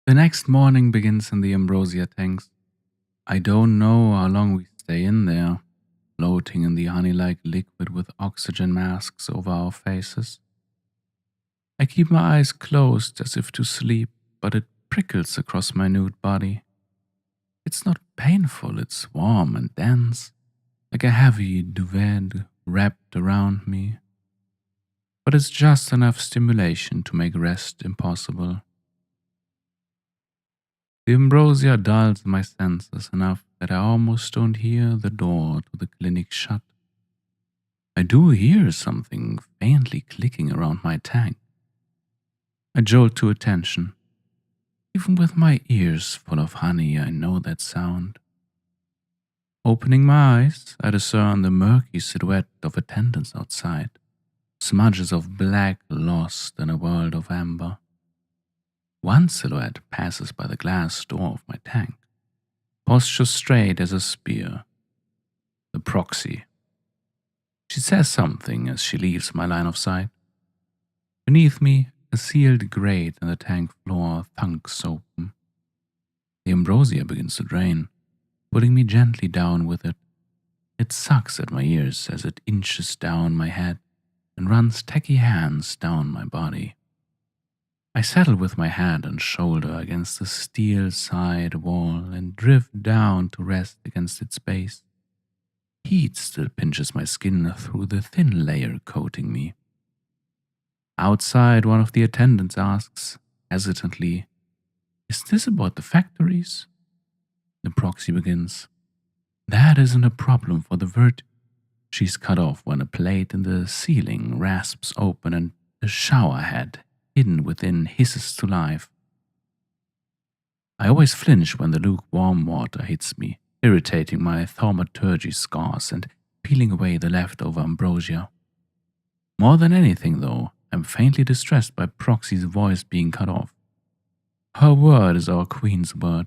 The next morning begins in the ambrosia tanks. I don't know how long we stay in there, floating in the honey-like liquid with oxygen masks over our faces. I keep my eyes closed as if to sleep, but it prickles across my nude body. It's not painful, it's warm and dense, like a heavy duvet wrapped around me. But it's just enough stimulation to make rest impossible. The ambrosia dulls my senses enough that I almost don't hear the door to the clinic shut. I do hear something faintly clicking around my tank. I jolt to attention. Even with my ears full of honey, I know that sound. Opening my eyes, I discern the murky silhouette of attendants outside, smudges of black lost in a world of amber. One silhouette passes by the glass door of my tank, posture straight as a spear. The proxy. She says something as she leaves my line of sight. Beneath me, a sealed grate in the tank floor thunks open. The ambrosia begins to drain, pulling me gently down with it. It sucks at my ears as it inches down my head and runs tacky hands down my body. I settle with my head and shoulder against the steel side wall and drift down to rest against its base. Heat still pinches my skin through the thin layer coating me. Outside, one of the attendants asks, hesitantly, "Is this about the factories?" The proxy begins. "That isn't a problem for the vert." She's cut off when a plate in the ceiling rasps open and a shower head hidden within hisses to life. I always flinch when the lukewarm water hits me, irritating my thaumaturgy scars and peeling away the leftover ambrosia. More than anything, though, I'm faintly distressed by Proxy's voice being cut off. Her word is our queen's word.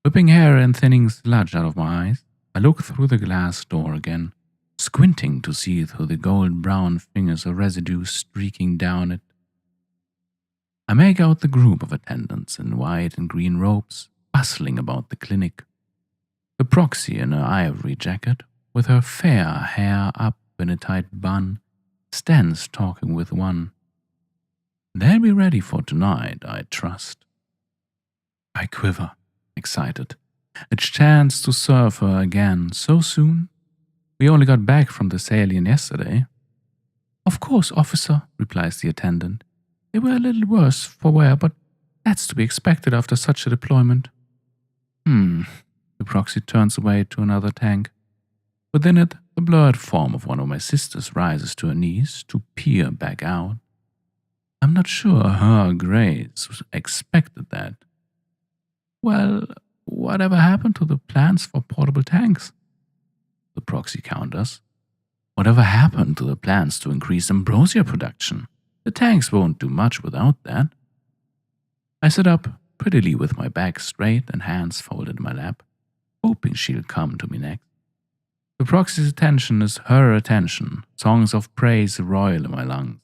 Whipping hair and thinning sludge out of my eyes, I look through the glass door again, squinting to see through the gold-brown fingers of residue streaking down it. I make out the group of attendants in white and green robes, bustling about the clinic. The proxy in her ivory jacket, with her fair hair up in a tight bun, stands talking with one. They'll be ready for tonight, I trust. I quiver, excited. A chance to serve her again so soon? We only got back from the Salient yesterday. Of course, officer, replies the attendant. They were a little worse for wear, but that's to be expected after such a deployment. The proxy turns away to another tank. Within it, the blurred form of one of my sisters rises to her knees to peer back out. I'm not sure Her Grace expected that. Well, whatever happened to the plans for portable tanks? The proxy counters. Whatever happened to the plans to increase ambrosia production? The tanks won't do much without that. I sit up prettily with my back straight and hands folded in my lap, hoping she'll come to me next. The proxy's attention is her attention, songs of praise roil in my lungs.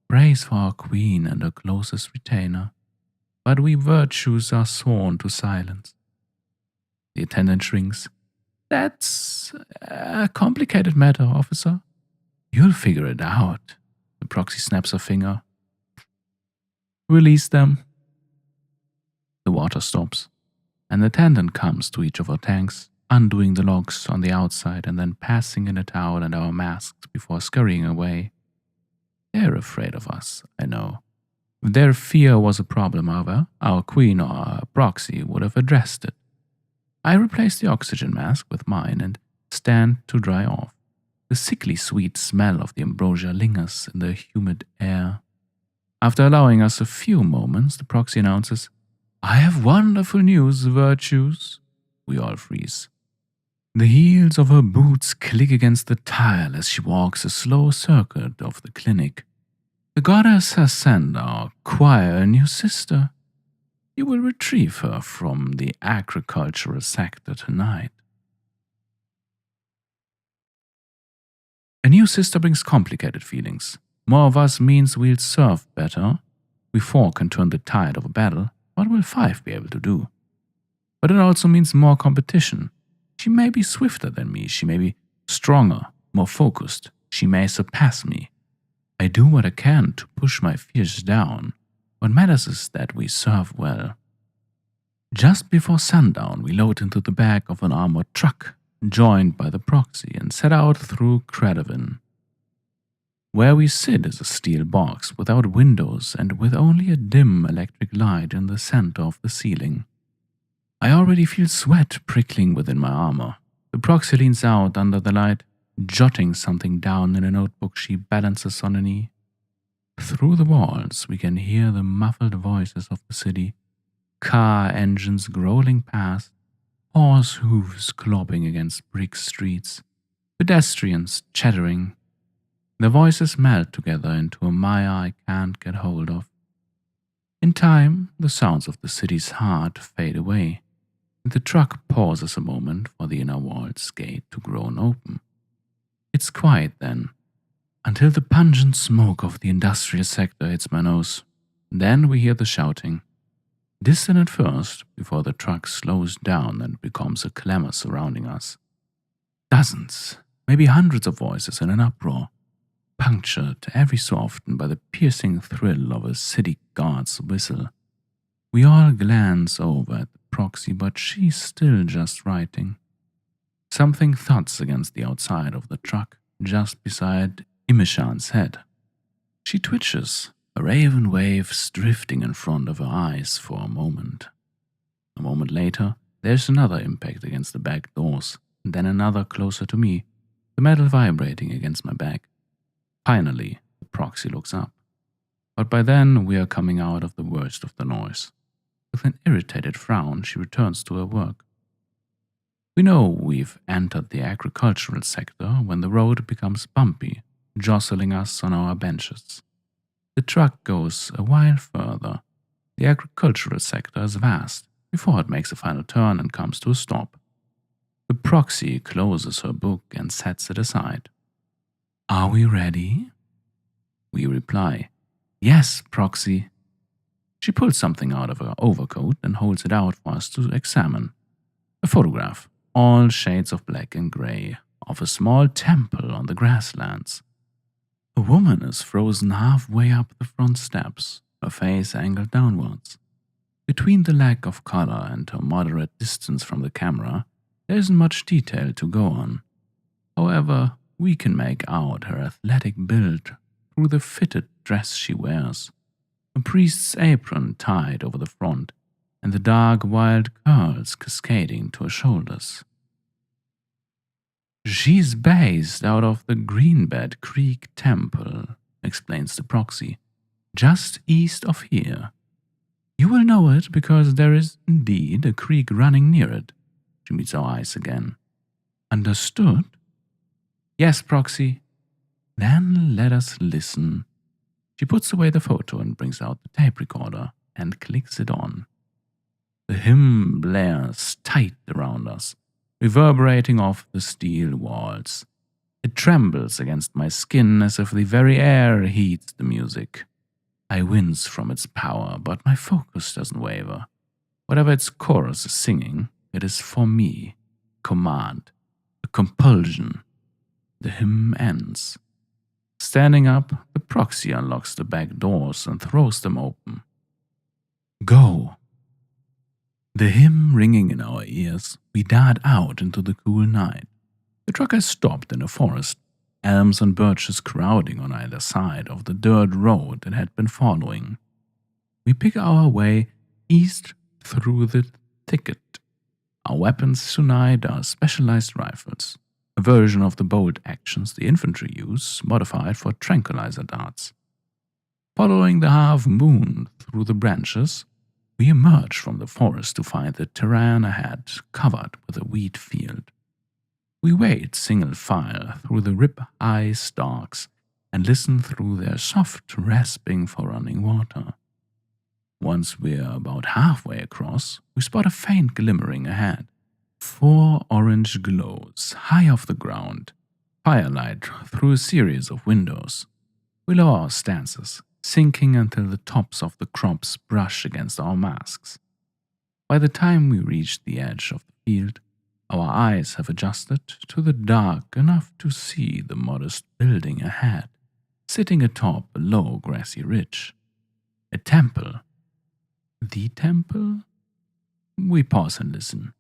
Praise for our queen and her closest retainer. But we virtues are sworn to silence. The attendant shrinks. That's a complicated matter, officer. You'll figure it out. The proxy snaps her finger. Release them. The water stops. An attendant comes to each of our tanks, undoing the locks on the outside and then passing in a towel and our masks before scurrying away. They're afraid of us, I know. If their fear was a problem, however, our queen or our proxy would have addressed it. I replace the oxygen mask with mine and stand to dry off. The sickly sweet smell of the ambrosia lingers in the humid air. After allowing us a few moments, the proxy announces, I have wonderful news, virtues. We all freeze. The heels of her boots click against the tile as she walks a slow circuit of the clinic. The goddess has sent our choir a new sister. You will retrieve her from the agricultural sector tonight. A new sister brings complicated feelings. More of us means we'll serve better. We four can turn the tide of a battle. will 5 be able to do? But it also means more competition. She may be swifter than me, she may be stronger, more focused, she may surpass me. I do what I can to push my fears down. What matters is that we serve well. Just before sundown, we load into the back of an armored truck, joined by the proxy, and set out through Credovin. Where we sit is a steel box without windows and with only a dim electric light in the center of the ceiling. I already feel sweat prickling within my armor. The proxy leans out under the light, jotting something down in a notebook she balances on a knee. Through the walls, we can hear the muffled voices of the city, car engines growling past, horse hooves clopping against brick streets, pedestrians chattering. The voices melt together into a mire I can't get hold of. In time, the sounds of the city's heart fade away, and the truck pauses a moment for the inner wall's gate to groan open. It's quiet then, until the pungent smoke of the industrial sector hits my nose. Then we hear the shouting. Distant at first, before the truck slows down and becomes a clamor surrounding us. Dozens, maybe hundreds of voices in an uproar, punctured every so often by the piercing thrill of a city guard's whistle. We all glance over at the proxy, but she's still just writing. Something thuds against the outside of the truck, just beside Imishan's head. She twitches, a raven waves drifting in front of her eyes for a moment. A moment later, there's another impact against the back doors, and then another closer to me, the metal vibrating against my back. Finally, the proxy looks up. But by then, we are coming out of the worst of the noise. With an irritated frown, she returns to her work. We know we've entered the agricultural sector when the road becomes bumpy, jostling us on our benches. The truck goes a while further. The agricultural sector is vast before it makes a final turn and comes to a stop. The proxy closes her book and sets it aside. Are we ready? We reply, Yes, proxy. She pulls something out of her overcoat and holds it out for us to examine. A photograph, all shades of black and gray, of a small temple on the grasslands. A woman is frozen halfway up the front steps, her face angled downwards. Between the lack of color and her moderate distance from the camera, there isn't much detail to go on. However, we can make out her athletic build through the fitted dress she wears, a priest's apron tied over the front, and the dark wild curls cascading to her shoulders. She's based out of the Greenbed Creek Temple, explains the proxy, just east of here. You will know it because there is indeed a creek running near it. She meets our eyes again. Understood? Yes, proxy. Then let us listen. She puts away the photo and brings out the tape recorder and clicks it on. The hymn blares tight around us, reverberating off the steel walls. It trembles against my skin as if the very air heats the music. I wince from its power, but my focus doesn't waver. Whatever its chorus is singing, it is for me. Command. A compulsion. The hymn ends. Standing up, the proxy unlocks the back doors and throws them open. Go. The hymn ringing in our ears, we dart out into the cool night. The truck has stopped in a forest, elms and birches crowding on either side of the dirt road it had been following. We pick our way east through the thicket. Our weapons tonight are specialized rifles, a version of the bolt actions the infantry use, modified for tranquilizer darts. Following the half moon through the branches, we emerge from the forest to find the terrain ahead covered with a wheat field. We wade single file through the rib-high stalks and listen through their soft rasping for running water. Once we're about halfway across, we spot a faint glimmering ahead. 4 orange glows high off the ground, firelight through a series of windows. We lower our stances, sinking until the tops of the crops brush against our masks. By the time we reach the edge of the field, our eyes have adjusted to the dark enough to see the modest building ahead, sitting atop a low grassy ridge. A temple. The temple? We pause and listen.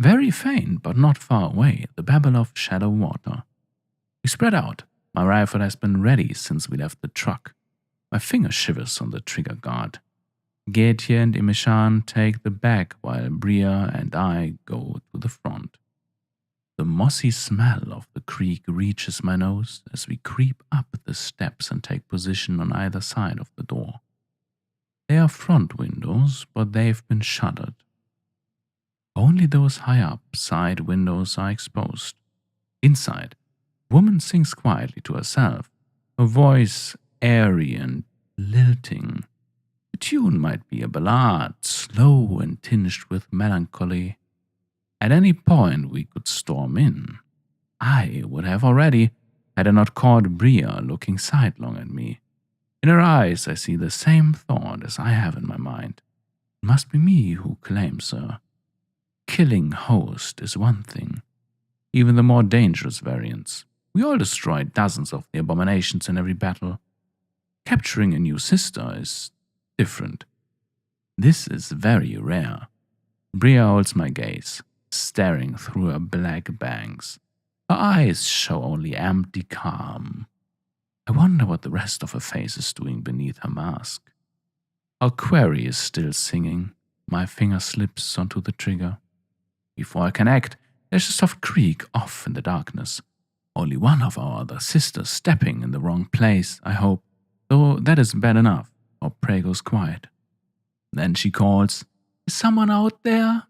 Very faint, but not far away, the babble of shallow water. We spread out. My rifle has been ready since we left the truck. My finger shivers on the trigger guard. Gaetier and Imeshan take the back while Bria and I go to the front. The mossy smell of the creek reaches my nose as we creep up the steps and take position on either side of the door. They are front windows, but they've been shuttered. Only those high-up side windows are exposed. Inside, a woman sings quietly to herself, her voice airy and lilting. The tune might be a ballad, slow and tinged with melancholy. At any point we could storm in. I would have already, had I not caught Bria looking sidelong at me. In her eyes I see the same thought as I have in my mind. It must be me who claims her. Killing host is one thing, even the more dangerous variants. We all destroy dozens of the abominations in every battle. Capturing a new sister is different. This is very rare. Bria holds my gaze, staring through her black bangs. Her eyes show only empty calm. I wonder what the rest of her face is doing beneath her mask. Our quarry is still singing. My finger slips onto the trigger. Before I can act, there's a soft creak off in the darkness. Only one of our other sisters stepping in the wrong place, I hope, though that is bad enough. Our prey goes quiet. Then she calls, "Is someone out there?"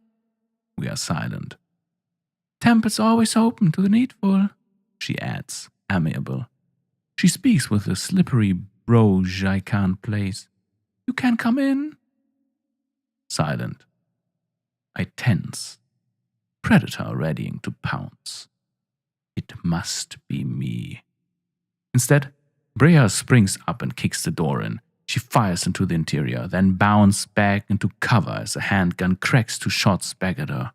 We are silent. "Temple's always open to the needful," she adds, amiable. She speaks with a slippery brogue I can't place. "You can come in." Silent. I tense. Predator readying to pounce. It must be me. Instead, Bria springs up and kicks the door in. She fires into the interior, then bounds back into cover as a handgun cracks 2 shots back at her.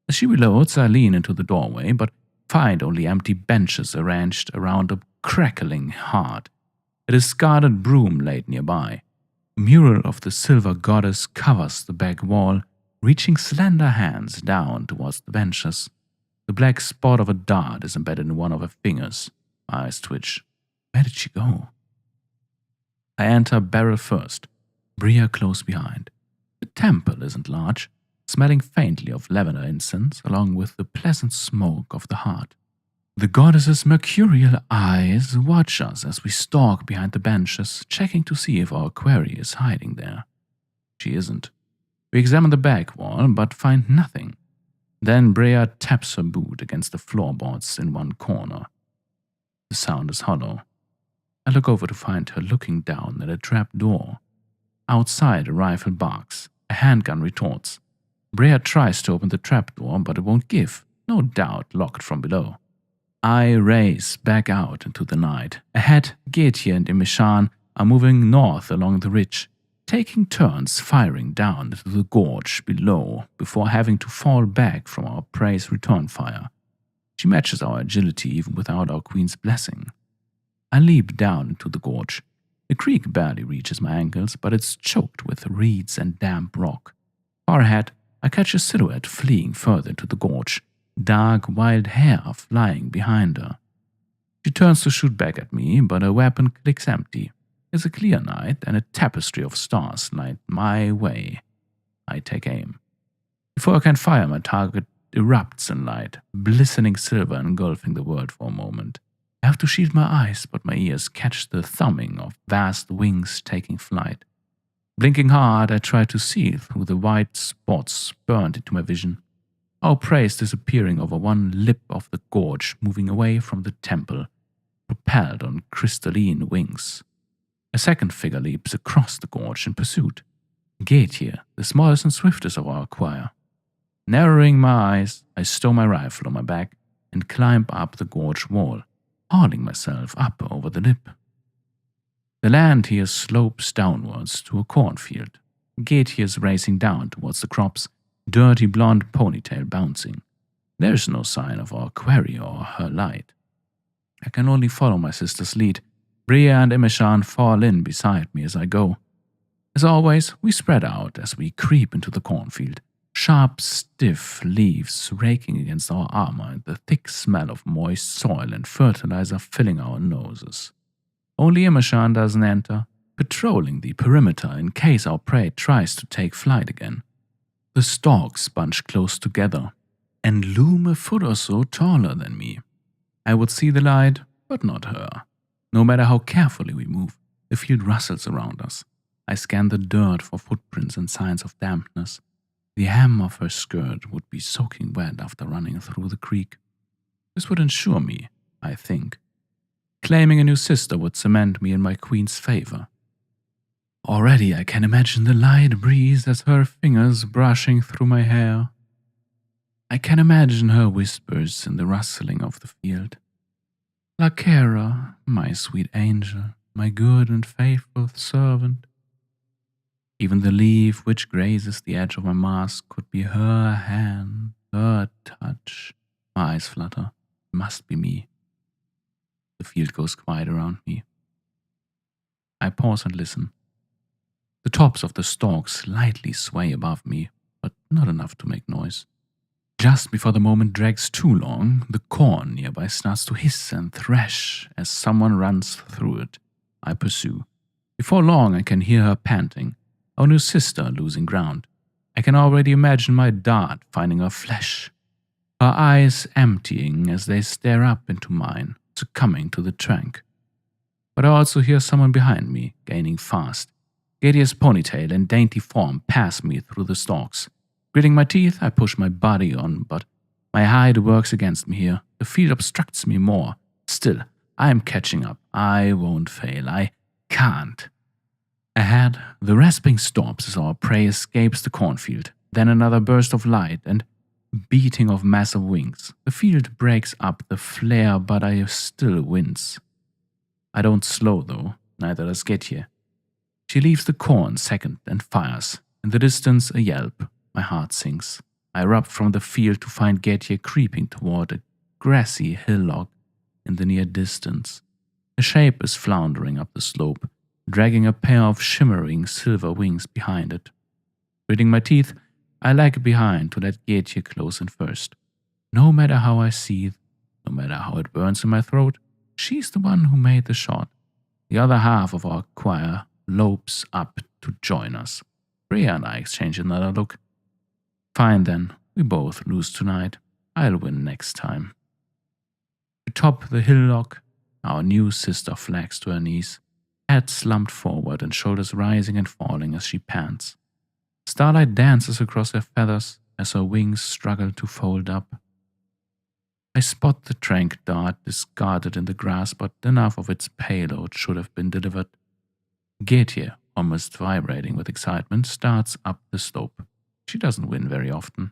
As she reloads, I lean into the doorway, but find only empty benches arranged around a crackling hearth. A discarded broom laid nearby. A mural of the silver goddess covers the back wall, reaching slender hands down towards the benches. The black spot of a dart is embedded in one of her fingers. My eyes twitch. Where did she go? I enter barrel first, Bria close behind. The temple isn't large, smelling faintly of lavender incense along with the pleasant smoke of the hearth. The goddess's mercurial eyes watch us as we stalk behind the benches, checking to see if our quarry is hiding there. She isn't. We examine the back wall, but find nothing. Then Bria taps her boot against the floorboards in one corner. The sound is hollow. I look over to find her looking down at a trap door. Outside, a rifle barks. A handgun retorts. Bria tries to open the trapdoor, but it won't give, no doubt locked from below. I race back out into the night. Ahead, Gaetier and Imeshan are moving north along the ridge, taking turns firing down into the gorge below before having to fall back from our prey's return fire. She matches our agility even without our queen's blessing. I leap down into the gorge. The creek barely reaches my ankles, but it's choked with reeds and damp rock. Far ahead, I catch a silhouette fleeing further into the gorge, dark wild hair flying behind her. She turns to shoot back at me, but her weapon clicks empty. It's a clear night, and a tapestry of stars light my way. I take aim. Before I can fire, my target erupts in light, glistening silver engulfing the world for a moment. I have to shield my eyes, but my ears catch the thumbing of vast wings taking flight. Blinking hard, I try to see through the white spots burned into my vision. Our prey is disappearing over one lip of the gorge, moving away from the temple, propelled on crystalline wings. A second figure leaps across the gorge in pursuit. Gaetier, the smallest and swiftest of our choir. Narrowing my eyes, I stow my rifle on my back and climb up the gorge wall, hauling myself up over the lip. The land here slopes downwards to a cornfield. Gaetier is racing down towards the crops, dirty blonde ponytail bouncing. There is no sign of our quarry or her light. I can only follow my sister's lead. Bria and Imeshan fall in beside me as I go. As always, we spread out as we creep into the cornfield, sharp, stiff leaves raking against our armor and the thick smell of moist soil and fertilizer filling our noses. Only Imeshan doesn't enter, patrolling the perimeter in case our prey tries to take flight again. The stalks bunch close together and loom a foot or so taller than me. I would see the light, but not her. No matter how carefully we move, the field rustles around us. I scan the dirt for footprints and signs of dampness. The hem of her skirt would be soaking wet after running through the creek. This would ensure me, I think. Claiming a new sister would cement me in my queen's favor. Already I can imagine the light breeze as her fingers brushing through my hair. I can imagine her whispers in the rustling of the field. La Cara, my sweet angel, my good and faithful servant. Even the leaf which grazes the edge of my mask could be her hand, her touch. My eyes flutter. It must be me. The field goes quiet around me. I pause and listen. The tops of the stalks slightly sway above me, but not enough to make noise. Just before the moment drags too long, the corn nearby starts to hiss and thresh as someone runs through it. I pursue. Before long I can hear her panting, our new sister losing ground. I can already imagine my dart finding her flesh, her eyes emptying as they stare up into mine, succumbing to the trank. But I also hear someone behind me, gaining fast. Gaetier's ponytail and dainty form pass me through the stalks. Gritting my teeth, I push my body on, but my hide works against me here. The field obstructs me more. Still, I am catching up. I won't fail. I can't. Ahead, the rasping stops as our prey escapes the cornfield. Then another burst of light and beating of massive wings. The field breaks up the flare, but I still wince. I don't slow though, neither does Gaetier. She leaves the corn second and fires. In the distance, a yelp. My heart sinks. I erupt from the field to find Gaetier creeping toward a grassy hillock in the near distance. A shape is floundering up the slope, dragging a pair of shimmering silver wings behind it. Gritting my teeth, I lag behind to let Gaetier close in first. No matter how I seethe, no matter how it burns in my throat, she's the one who made the shot. The other half of our choir lopes up to join us. Bria and I exchange another look. Fine then, we both lose tonight. I'll win next time. Atop the hillock, our new sister flags to her knees, head slumped forward and shoulders rising and falling as she pants. Starlight dances across her feathers as her wings struggle to fold up. I spot the trank dart discarded in the grass, but enough of its payload should have been delivered. Gaetier, almost vibrating with excitement, starts up the slope. She doesn't win very often.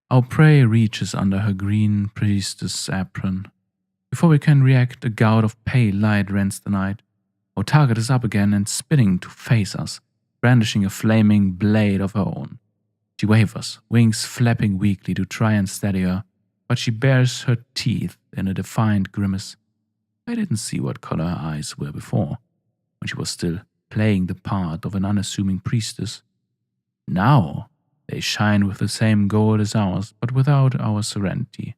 Our prey reaches under her green priestess apron. Before we can react, a gout of pale light rends the night. Our target is up again and spinning to face us, brandishing a flaming blade of her own. She wavers, wings flapping weakly to try and steady her, but she bares her teeth in a defiant grimace. I didn't see what color her eyes were before, when she was still playing the part of an unassuming priestess. Now they shine with the same gold as ours, but without our serenity.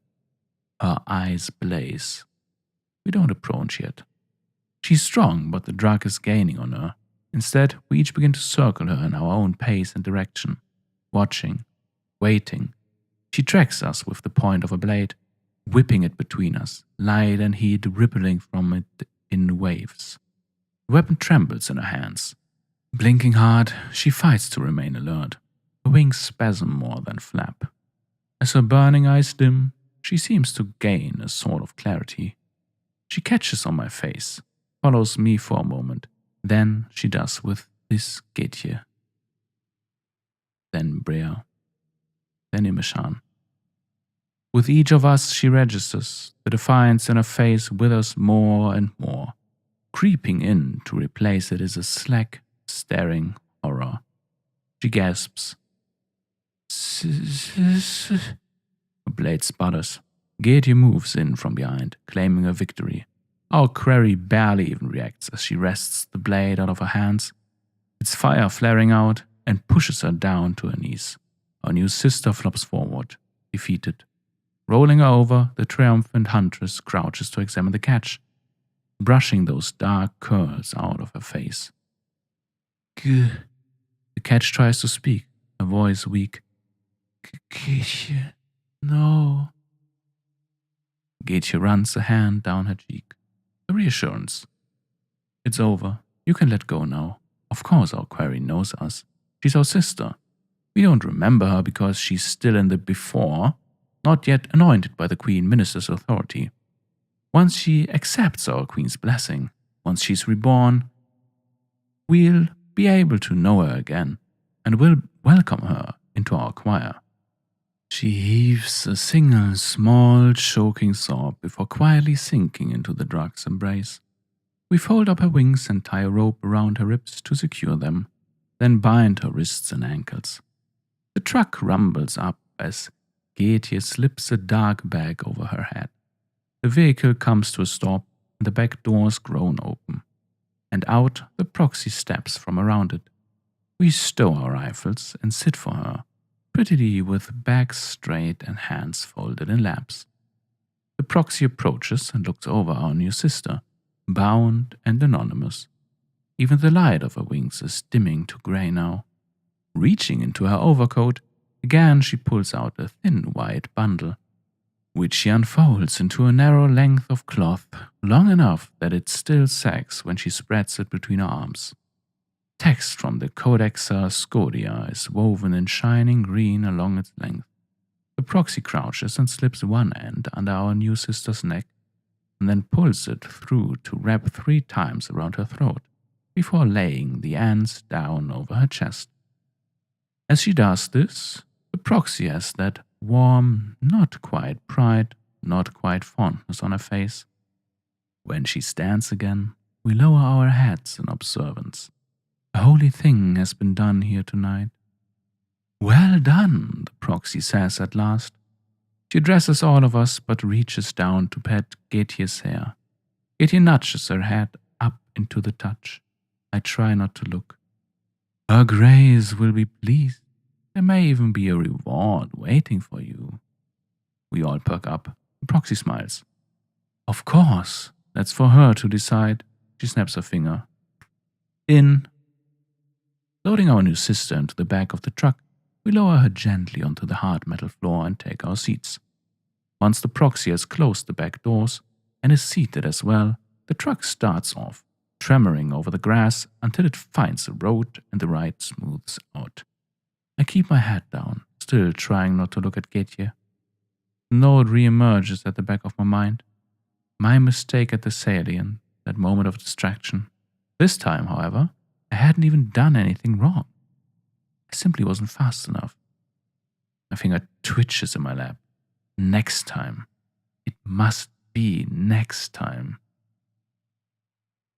Her eyes blaze. We don't approach yet. She's strong, but the drug is gaining on her. Instead, we each begin to circle her in our own pace and direction, watching, waiting. She tracks us with the point of a blade, whipping it between us, light and heat rippling from it in waves. The weapon trembles in her hands. Blinking hard, she fights to remain alert. Her wings spasm more than flap. As her burning eyes dim, she seems to gain a sort of clarity. She catches on my face, follows me for a moment. Then she does with this Gaetier. Then Brea. Then Imeshan. With each of us she registers. The defiance in her face withers more and more. Creeping in to replace it is a slack, staring, horror. She gasps. Her blade sputters. Gaetier moves in from behind, claiming a victory. Our quarry barely even reacts as she wrests the blade out of her hands, its fire flaring out, and pushes her down to her knees. Our new sister flops forward, defeated. Rolling her over, the triumphant huntress crouches to examine the catch, brushing those dark curls out of her face. Gah. The catch tries to speak, her voice weak. Gaetier, no. Gaetier runs a hand down her cheek. A reassurance. It's over. You can let go now. Of course our quarry knows us. She's our sister. We don't remember her because she's still in the before, not yet anointed by the Queen Minister's authority. Once she accepts our Queen's blessing, once she's reborn, we'll be able to know her again, and we'll welcome her into our choir. She heaves a single small, choking sob before quietly sinking into the drug's embrace. We fold up her wings and tie a rope around her ribs to secure them, then bind her wrists and ankles. The truck rumbles up as Gaetier slips a dark bag over her head. The vehicle comes to a stop and the back doors groan open, and out the proxy steps from around it. We stow our rifles and sit for her, prettily with backs straight and hands folded in laps. The proxy approaches and looks over our new sister, bound and anonymous. Even the light of her wings is dimming to grey now. Reaching into her overcoat, again she pulls out a thin white bundle, which she unfolds into a narrow length of cloth, long enough that it still sags when she spreads it between her arms. Text from the Codexa Scodia is woven in shining green along its length. The proxy crouches and slips one end under our new sister's neck, and then pulls it through to wrap 3 times around her throat, before laying the ends down over her chest. As she does this, the proxy has that warm, not quite pride, not quite fondness on her face. When she stands again, we lower our heads in observance. A holy thing has been done here tonight. Well done, the proxy says at last. She addresses all of us but reaches down to pet Gaetier's hair. Gaetier nudges her head up into the touch. I try not to look. Her Grace will be pleased. There may even be a reward waiting for you. We all perk up. The proxy smiles. Of course, that's for her to decide. She snaps her finger. In. Loading our new sister into the back of the truck, we lower her gently onto the hard metal floor and take our seats. Once the proxy has closed the back doors and is seated as well, the truck starts off, tremoring over the grass until it finds a road and the ride smooths out. I keep my head down, still trying not to look at Gaetier. The note re-emerges at the back of my mind. My mistake at the salient, that moment of distraction. This time, however, I hadn't even done anything wrong. I simply wasn't fast enough. My finger twitches in my lap. Next time. It must be next time.